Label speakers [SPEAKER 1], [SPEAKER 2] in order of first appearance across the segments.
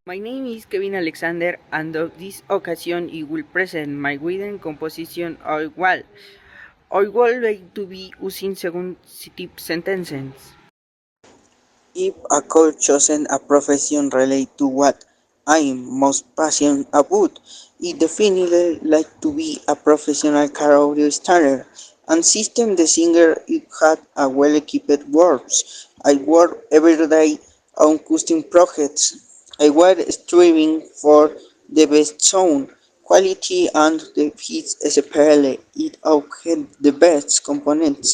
[SPEAKER 1] My name is Kevin Alexander, and on this occasion I will present my written composition I would like to be using consecutive sentences.
[SPEAKER 2] If a course chosen a profession related to what I'm most passionate about, it definitely like to be a professional car audio starter and system designer. It had a well-equipped works. I work every day on custom projects. I was striving for the best sound quality and the hits especially it had the best components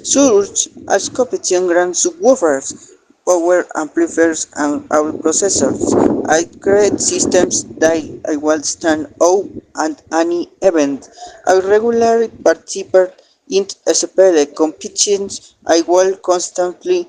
[SPEAKER 2] such as competition grand subwoofers, power amplifiers and audio processors. I create systems that I will stand out at any event. I regularly participate in SPL competitions. I will constantly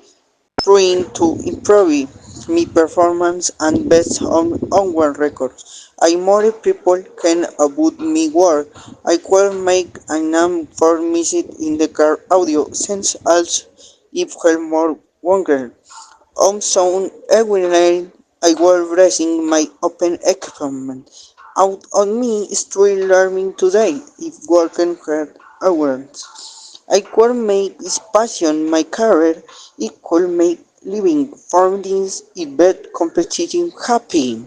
[SPEAKER 2] trying to improve my performance and based on onward records. I more people can about me work. I could make a name for music in the car audio since also if help more longer. On sound every I was raising my open equipment. Out on me still learning today if working hard hours. I could make this passion my career. It could make living for this event competing happy.